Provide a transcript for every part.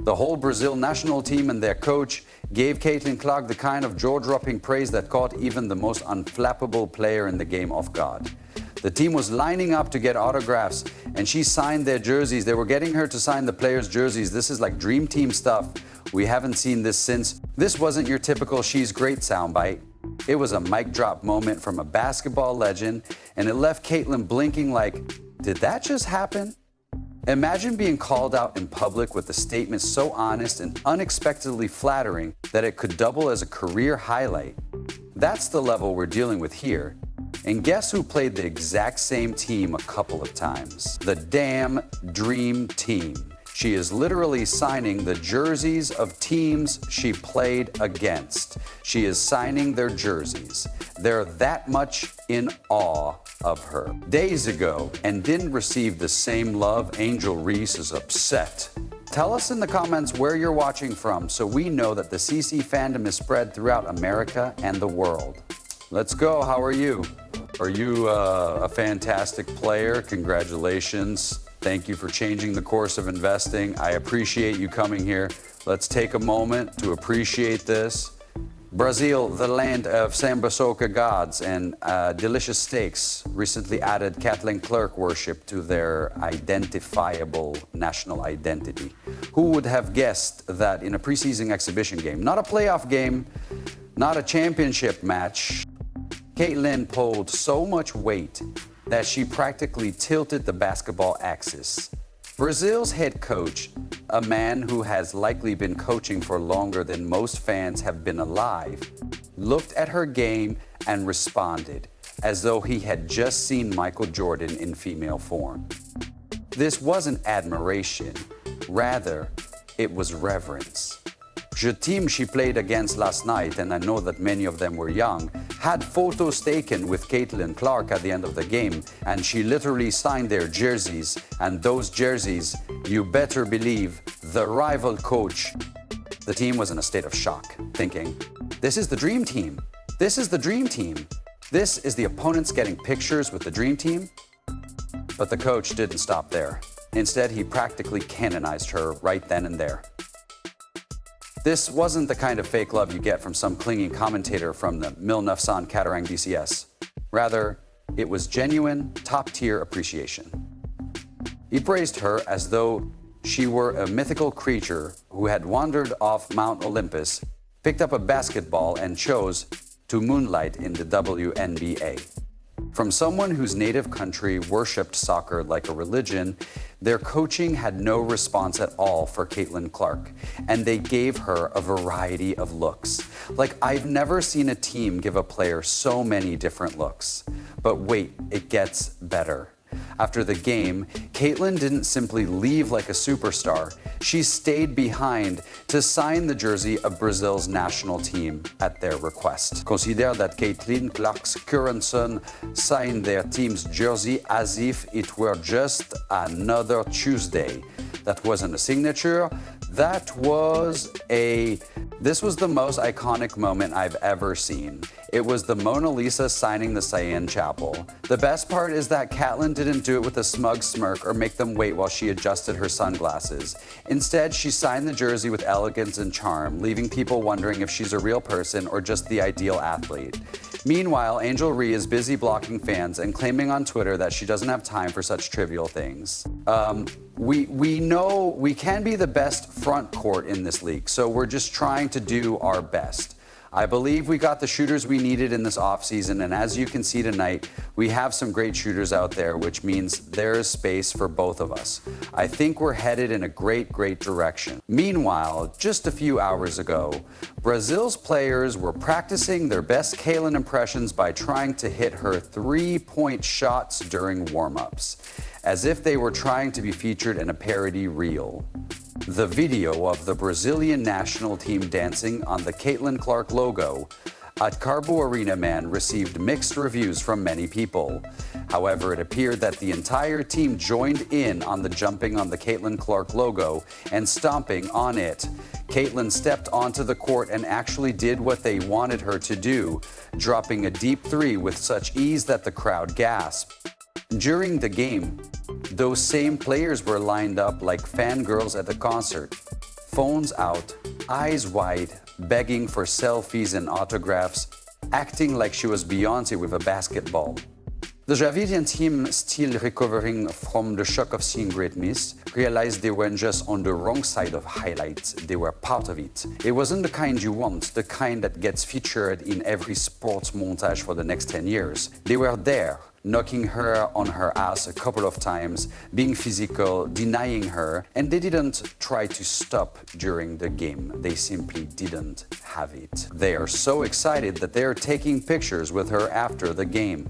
The whole Brazil national team and their coach gave Caitlin Clark the kind of jaw-dropping praise that caught even the most unflappable player in the game off guard. The team was lining up to get autographs, and she signed their jerseys. They were getting her to sign the players' jerseys. This is like dream team stuff. We haven't seen this since. This wasn't your typical "she's great" soundbite. It was a mic drop moment from a basketball legend, and it left Caitlin blinking like, did that just happen? Imagine being called out in public with a statement so honest and unexpectedly flattering that it could double as a career highlight. That's the level we're dealing with here. And guess who played the exact same team a couple of times? The damn Dream Team. She is literally signing the jerseys of teams she played against. She is signing their jerseys. They're that much in awe of her. Days ago, and didn't receive the same love, Angel Reese is upset. Tell us in the comments where you're watching from so we know that the CC fandom is spread throughout America and the world. Let's go. How are you? Are you a fantastic player? Congratulations. Thank you for changing the course of investing. I appreciate you coming here. Let's take a moment to appreciate this. Brazil, the land of samba soca gods and delicious steaks, recently added Caitlin Clark worship to their identifiable national identity. Who would have guessed that in a preseason exhibition game, not a playoff game, not a championship match, Caitlin pulled so much weight that she practically tilted the basketball axis. Brazil's head coach, a man who has likely been coaching for longer than most fans have been alive, looked at her game and responded as though he had just seen Michael Jordan in female form. This wasn't admiration, rather, it was reverence. The team she played against last night, and I know that many of them were young, had photos taken with Caitlin Clark at the end of the game, and she literally signed their jerseys, and those jerseys, you better believe, the rival coach. The team was in a state of shock, thinking, this is the dream team. This is the dream team. This is the opponents getting pictures with the dream team. But the coach didn't stop there. Instead, he practically canonized her right then and there. This wasn't the kind of fake love you get from some clinging commentator from the 1900 Catarang DCS. Rather, it was genuine, top-tier appreciation. He praised her as though she were a mythical creature who had wandered off Mount Olympus, picked up a basketball, and chose to moonlight in the WNBA. From someone whose native country worshipped soccer like a religion, their coaching had no response at all for Caitlin Clark, and they gave her a variety of looks. Like, I've never seen a team give a player so many different looks. But wait, it gets better. After the game, Caitlin didn't simply leave like a superstar. She stayed behind to sign the jersey of Brazil's national team at their request. Consider that Caitlin Clark's current son signed their team's jersey as if it were just another Tuesday. That wasn't a signature. This was the most iconic moment I've ever seen. It was the Mona Lisa signing the Cyan Chapel. The best part is that Caitlin didn't do it with a smug smirk or make them wait while she adjusted her sunglasses. Instead, she signed the jersey with elegance and charm, leaving people wondering if she's a real person or just the ideal athlete. Meanwhile, Angel Reese is busy blocking fans and claiming on Twitter that she doesn't have time for such trivial things. We know we can be the best front court in this league, so we're just trying to do our best. I believe we got the shooters we needed in this offseason, and as you can see tonight, we have some great shooters out there, which means there is space for both of us. I think we're headed in a great direction. Meanwhile, just a few hours ago, Brazil's players were practicing their best Caitlin impressions by trying to hit her three-point shots during warm-ups, as if they were trying to be featured in a parody reel. The video of the Brazilian national team dancing on the Caitlin Clark logo at Carbo Arena Man received mixed reviews from many people. However, it appeared that the entire team joined in on the jumping on the Caitlin Clark logo and stomping on it. Caitlin stepped onto the court and actually did what they wanted her to do, dropping a deep three with such ease that the crowd gasped. During the game, those same players were lined up like fangirls at a concert, phones out, eyes wide, begging for selfies and autographs, acting like she was Beyoncé with a basketball. The Javidian team, still recovering from the shock of seeing Great Miss, realized they weren't just on the wrong side of highlights, they were part of it. It wasn't the kind you want, the kind that gets featured in every sports montage for the next 10 years. They were there, knocking her on her ass a couple of times, being physical, denying her, and they didn't try to stop during the game. They simply didn't have it. They are so excited that they are taking pictures with her after the game.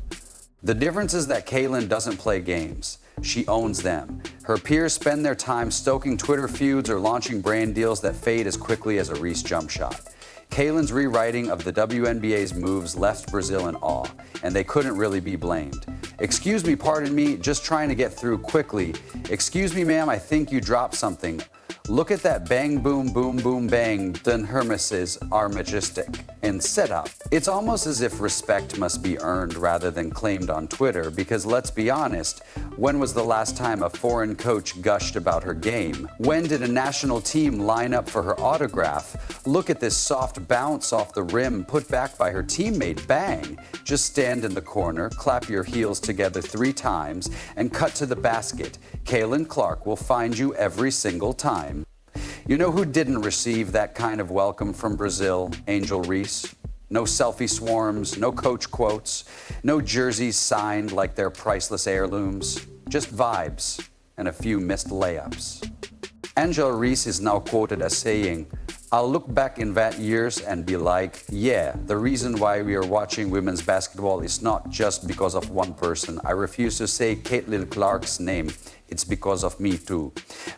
The difference is that Caitlin doesn't play games. She owns them. Her peers spend their time stoking Twitter feuds or launching brand deals that fade as quickly as a Reese jump shot. Caitlin's rewriting of the WNBA's moves left Brazil in awe, and they couldn't really be blamed. Excuse me, pardon me, just trying to get through quickly. Excuse me, ma'am, I think you dropped something. Look at that bang, boom, boom, boom, bang. The Hermeses are majestic and set up. It's almost as if respect must be earned rather than claimed on Twitter, because let's be honest, when was the last time a foreign coach gushed about her game? When did a national team line up for her autograph? Look at this soft bounce off the rim put back by her teammate, bang. Just stand in the corner, clap your heels together 3 times, and cut to the basket. Caitlin Clark will find you every single time. You know who didn't receive that kind of welcome from Brazil? Angel Reese. No selfie swarms, no coach quotes, no jerseys signed like they're priceless heirlooms, just vibes and a few missed layups. Angel Reese is now quoted as saying, "I'll look back in that years and be like, yeah, the reason why we are watching women's basketball is not just because of one person. I refuse to say Caitlin Clark's name. It's because of me too."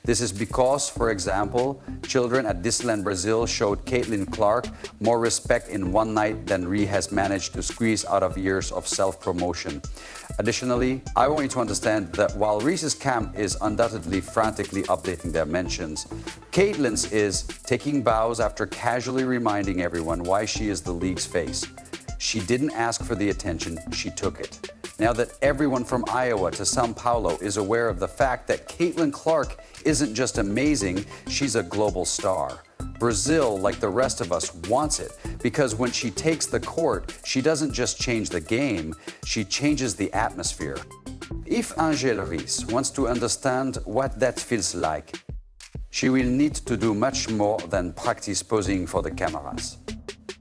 This is because, for example, children at Disneyland Brazil showed Caitlin Clark more respect in one night than Reese has managed to squeeze out of years of self-promotion. Additionally, I want you to understand that while Reese's camp is undoubtedly frantically updating their mentions, Caitlin's is taking bows after casually reminding everyone why she is the league's face. She didn't ask for the attention, she took it. Now that everyone from Iowa to Sao Paulo is aware of the fact that Caitlin Clark isn't just amazing, she's a global star. Brazil, like the rest of us, wants it because when she takes the court, she doesn't just change the game, she changes the atmosphere. If Angel Reese wants to understand what that feels like, she will need to do much more than practice posing for the cameras.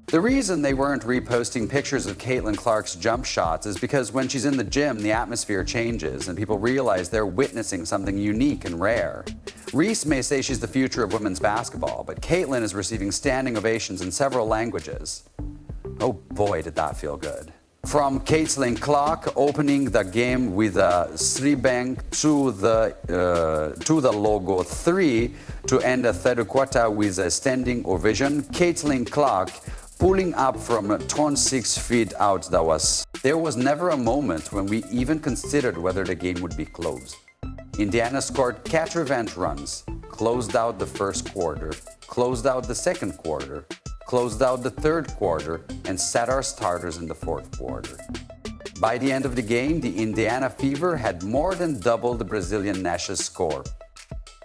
The reason they weren't reposting pictures of Caitlin Clark's jump shots is because when she's in the gym, the atmosphere changes and people realize they're witnessing something unique and rare. Reese may say she's the future of women's basketball, but Caitlin is receiving standing ovations in several languages. Oh boy, did that feel good. From Caitlin Clark opening the game with a 3-bang to the logo 3 to end the third quarter with a standing ovation, Caitlin Clark pulling up from 26 feet out. There was never a moment when we even considered whether the game would be close. Indiana scored catch revenge runs, closed out the first quarter, closed out the second quarter, closed out the third quarter, and sat our starters in the fourth quarter. By the end of the game, the Indiana Fever had more than double the Brazilian Nash's score.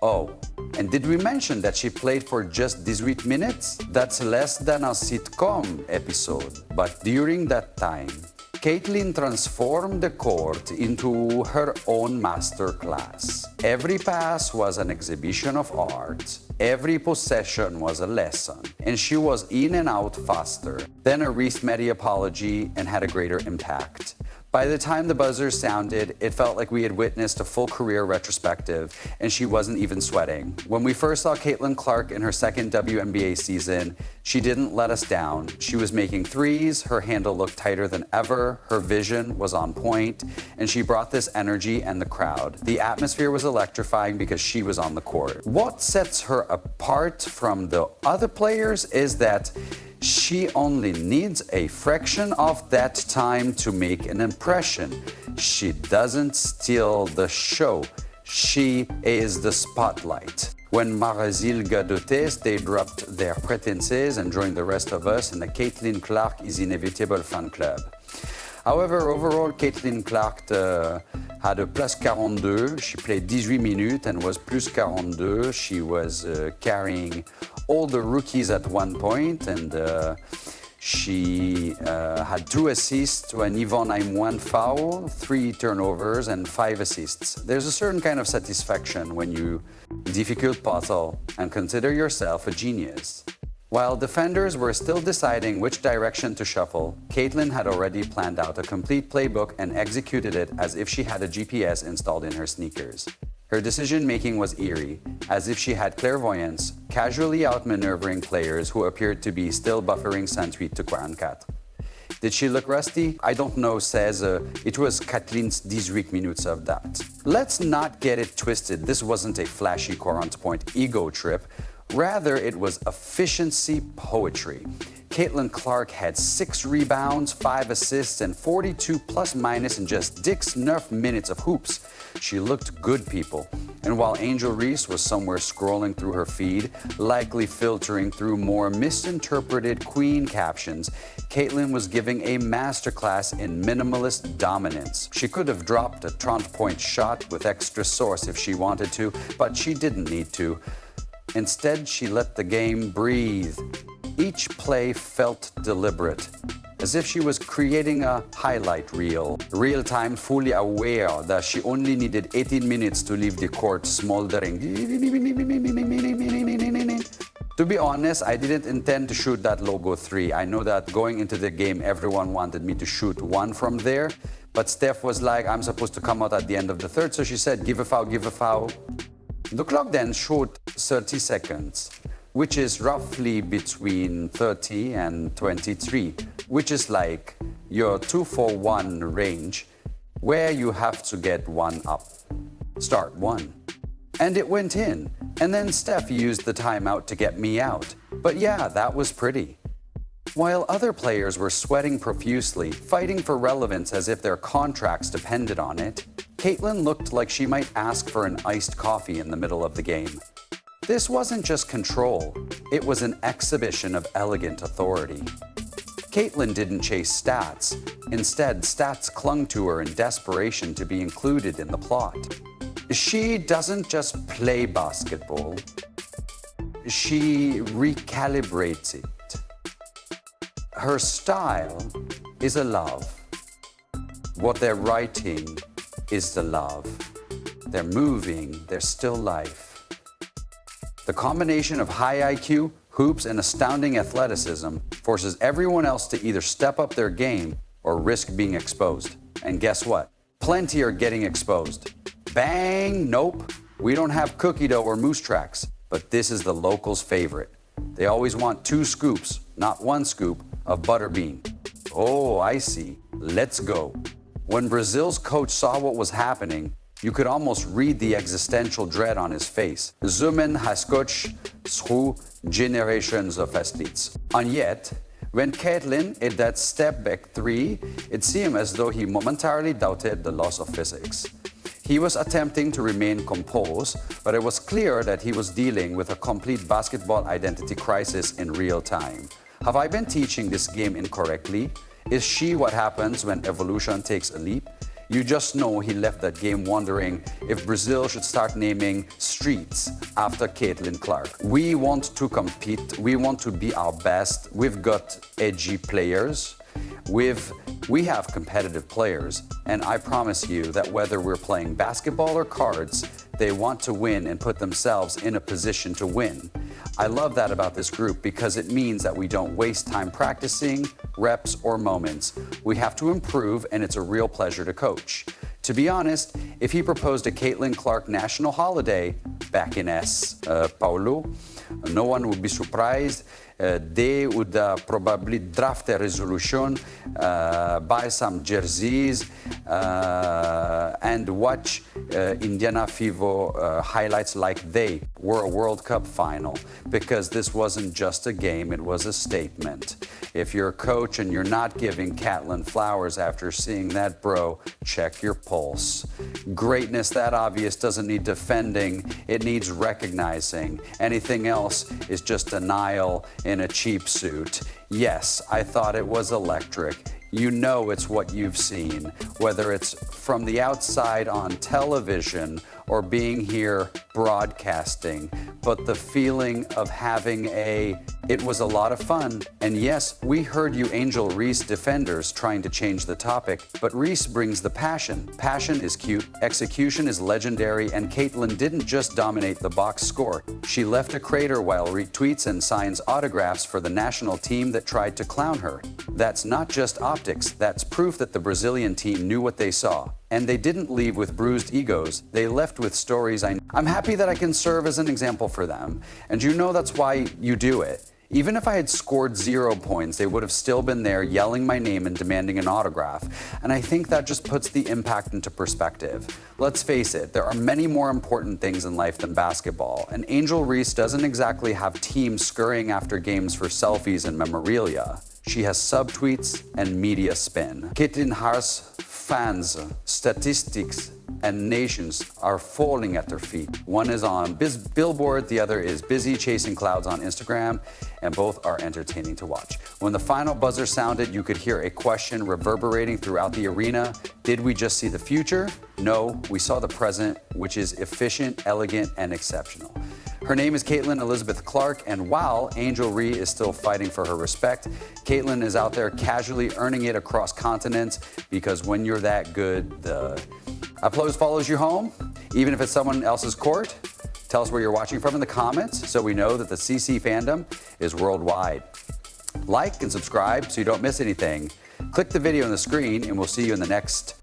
Oh, and did we mention that she played for just 18 minutes? That's less than a sitcom episode. But during that time, Caitlin transformed the court into her own masterclass. Every pass was an exhibition of art. Every possession was a lesson. And she was in and out faster. Then a Reese Medi apology and had a greater impact. By the time the buzzer sounded, it felt like we had witnessed a full career retrospective, and she wasn't even sweating. When we first saw Caitlin Clark in her second WNBA season, she didn't let us down. She was making threes, her handle looked tighter than ever, her vision was on point, and she brought this energy and the crowd. The atmosphere was electrifying because she was on the court. What sets her apart from the other players is that she only needs a fraction of that time to make an impression. She doesn't steal the show. She is the spotlight. When Marazil Gadotes, they dropped their pretenses and joined the rest of us in the Caitlin Clark is Inevitable fan club. However, overall, Caitlin Clark had a plus 42. She played 18 minutes and was plus 42. She was carrying all the rookies at one point, and she had 2 assists to an even 1 foul, 3 turnovers, and 5 assists. There's a certain kind of satisfaction when you difficult puzzle and consider yourself a genius. While defenders were still deciding which direction to shuffle, Caitlin had already planned out a complete playbook and executed it as if she had a GPS installed in her sneakers. Her decision-making was eerie, as if she had clairvoyance, casually outmaneuvering players who appeared to be still buffering 108 to 44. Did she look rusty? I don't know, says it was Caitlin's 18 minutes of that. Let's not get it twisted. This wasn't a flashy 40-point ego trip. Rather, it was efficiency poetry. Caitlin Clark had 6 rebounds, 5 assists, and 42 plus-minus in just 9 minutes of hoops. She looked good, people. And while Angel Reese was somewhere scrolling through her feed, likely filtering through more misinterpreted Queen captions, Caitlin was giving a masterclass in minimalist dominance. She could have dropped a 30-point shot with extra sauce if she wanted to, but she didn't need to. Instead, she let the game breathe. Each play felt deliberate, as if she was creating a highlight reel. Real-time, fully aware that she only needed 18 minutes to leave the court smoldering. To be honest, I didn't intend to shoot that logo 3. I know that going into the game, everyone wanted me to shoot 1 from there, but Steph was like, I'm supposed to come out at the end of the third, so she said, give a foul, give a foul. The clock then showed 30 seconds, which is roughly between 30 and 23, which is like your 2-for-1 range, where you have to get 1 up. Start 1. And it went in, and then Steph used the timeout to get me out. But yeah, that was pretty. While other players were sweating profusely, fighting for relevance as if their contracts depended on it, Caitlin looked like she might ask for an iced coffee in the middle of the game. This wasn't just control, it was an exhibition of elegant authority. Caitlin didn't chase stats. Instead, stats clung to her in desperation to be included in the plot. She doesn't just play basketball, she recalibrates it. Her style is a love. What they're writing is the love. They're moving, they're still life. The combination of high IQ, hoops, and astounding athleticism forces everyone else to either step up their game or risk being exposed. And guess what? Plenty are getting exposed. Bang, nope. We don't have cookie dough or moose tracks, but this is the locals' favorite. They always want 2 scoops, not 1 scoop, of butterbean. Oh, I see. Let's go. When Brazil's coach saw what was happening, you could almost read the existential dread on his face. Zumen has coached through generations of athletes. And yet, when Caitlin hit that step back 3, it seemed as though he momentarily doubted the laws of physics. He was attempting to remain composed, but it was clear that he was dealing with a complete basketball identity crisis in real time. Have I been teaching this game incorrectly? Is she what happens when evolution takes a leap? You just know he left that game wondering if Brazil should start naming streets after Caitlin Clark. We want to compete. We want to be our best. We've got edgy players. We have competitive players. And I promise you that whether we're playing basketball or cards, they want to win and put themselves in a position to win. I love that about this group because it means that we don't waste time practicing, reps, or moments. We have to improve, and it's a real pleasure to coach. To be honest, if he proposed a Caitlin Clark national holiday back in Paulo, no one would be surprised. They would probably draft a resolution, buy some jerseys, and watch Indiana Fever highlights like they were a World Cup final, because this wasn't just a game, it was a statement. If you're a coach and you're not giving Caitlin flowers after seeing that, bro, check your pulse. Greatness that obvious doesn't need defending, it needs recognizing. Anything else is just denial in a cheap suit. Yes, I thought it was electric. you know it's what you've seen, whether it's from the outside on television or being here broadcasting, but the feeling of having it was a lot of fun. And yes, we heard you Angel Reese defenders trying to change the topic, but Reese brings the passion. Passion is cute, execution is legendary, and Caitlin didn't just dominate the box score. She left a crater while retweets and signs autographs for the national team that tried to clown her. That's not just optics, that's proof that the Brazilian team knew what they saw. And they didn't leave with bruised egos, they left with stories. I'm happy that I can serve as an example for them, and you know that's why you do it. Even if I had scored 0 points, they would have still been there yelling my name and demanding an autograph. And I think that just puts the impact into perspective. Let's face it, there are many more important things in life than basketball, and Angel Reese doesn't exactly have teams scurrying after games for selfies and memorabilia. She has subtweets and media spin. Caitlin Har's fans, statistics, and nations are falling at their feet. One is on Billboard, the other is busy chasing clouds on Instagram, and both are entertaining to watch. When the final buzzer sounded, you could hear a question reverberating throughout the arena. Did we just see the future? No, we saw the present, which is efficient, elegant, and exceptional. Her name is Caitlin Elizabeth Clark, and while Angel Reese is still fighting for her respect, Caitlin is out there casually earning it across continents, because when you're that good, the applause follows you home, even if it's someone else's court. Tell us where you're watching from in the comments so we know that the CC fandom is worldwide. Like and subscribe so you don't miss anything. Click the video on the screen, and we'll see you in the next